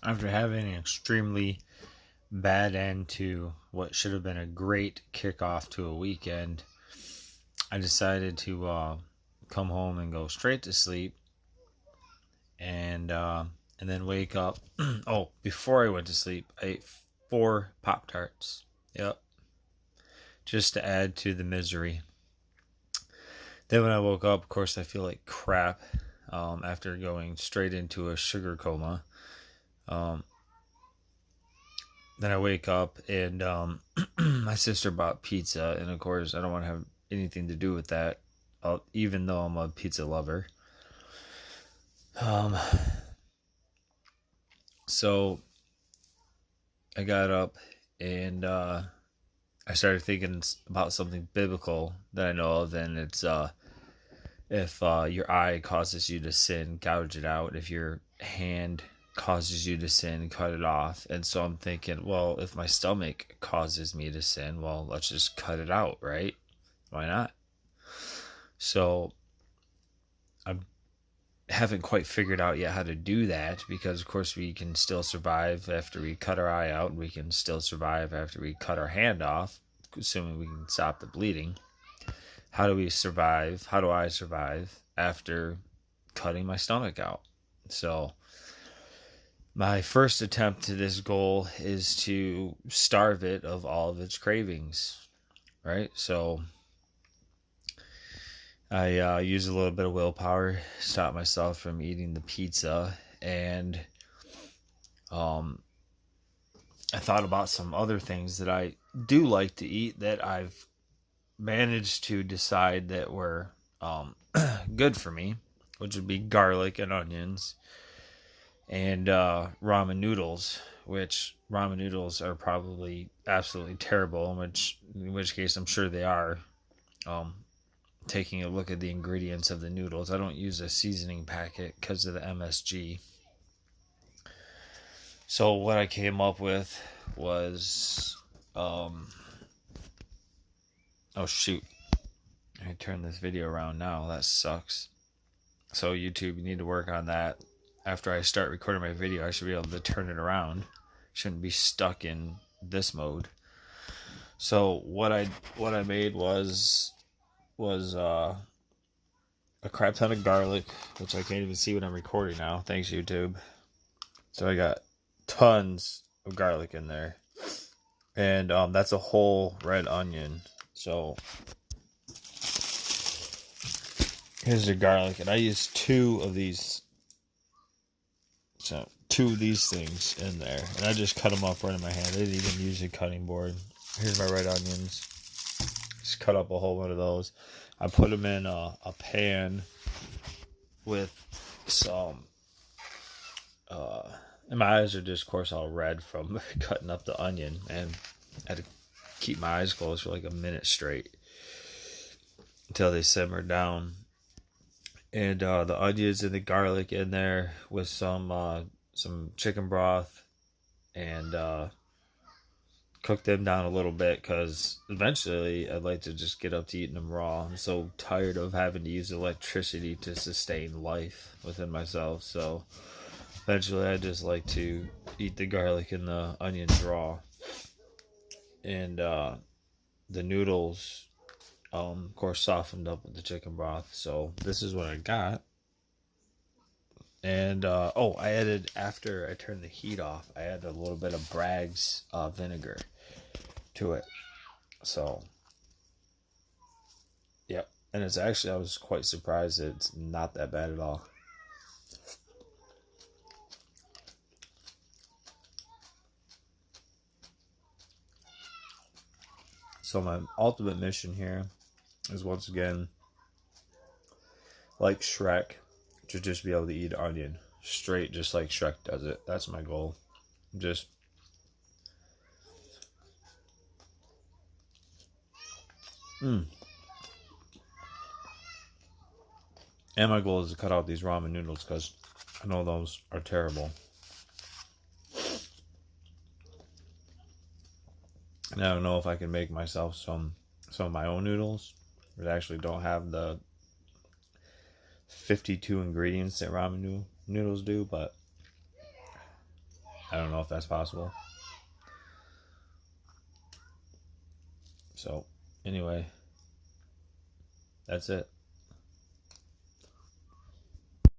After having an extremely bad end to what should have been a great kickoff to a weekend, I decided to come home and go straight to sleep, and then wake up. Oh, before I went to sleep, I ate 4 Pop-Tarts. Yep, just to add to the misery. Then when I woke up, of course, I feel like crap after going straight into a sugar coma. Um, then I wake up and my sister bought pizza, and of course, I don't want to have anything to do with that, even though I'm a pizza lover. Um, so I got up and I started thinking about something biblical that I know of, and it's if your eye causes you to sin, gouge it out. If your hand causes you to sin, cut it off. And so I'm thinking, well, if my stomach causes me to sin, well, let's just cut it out, right? Why not? So I haven't quite figured out yet how to do that, because of course we can still survive after we cut our eye out, and we can still survive after we cut our hand off, assuming we can stop the bleeding. How do we survive? How do I survive after cutting my stomach out? So my first attempt to this goal is to starve it of all of its cravings, right? So I use a little bit of willpower, stop myself from eating the pizza, and um, I thought about some other things that I do like to eat that I've managed to decide that were good for me, which would be garlic and onions, and ramen noodles, which ramen noodles are probably absolutely terrible, in which case I'm sure they are. Um, Taking a look at the ingredients of the noodles, I don't use a seasoning packet because of the MSG. So what I came up with was, oh shoot, I turn this video around now. That sucks. So YouTube, you need to work on that. After I start recording my video, I should be able to turn it around. Shouldn't be stuck in this mode. So what I made was a crap ton of garlic, which I can't even see when I'm recording now. Thanks, YouTube. So I got tons of garlic in there, and that's a whole red onion. So here's the garlic, and I used two of these things in there, and I just cut them up right in my hand. I didn't even use a cutting board. Here's my red onions. Just cut up a whole one of those. I put them in a pan with some and my eyes are just, of course, all red from cutting up the onion, and I had to keep my eyes closed for like a minute straight until they simmered down. And the onions and the garlic in there with some chicken broth, and cook them down a little bit, because eventually I'd like to just get up to eating them raw. I'm so tired of having to use electricity to sustain life within myself. So eventually I just like to eat the garlic and the onions raw. And the noodles, of course, softened up with the chicken broth. So this is what I got. And I added, after I turned the heat off, I added a little bit of Bragg's vinegar to it. So, yep. And it's actually, I was quite surprised that it's not that bad at all. So my ultimate mission here is, once again, like Shrek, to just be able to eat onion straight, just like Shrek does it. That's my goal. Just and my goal is to cut out these ramen noodles, because I know those are terrible. And I don't know if I can make myself some of my own noodles that actually don't have the 52 ingredients that ramen noodles do, but I don't know if that's possible. So, anyway, that's it.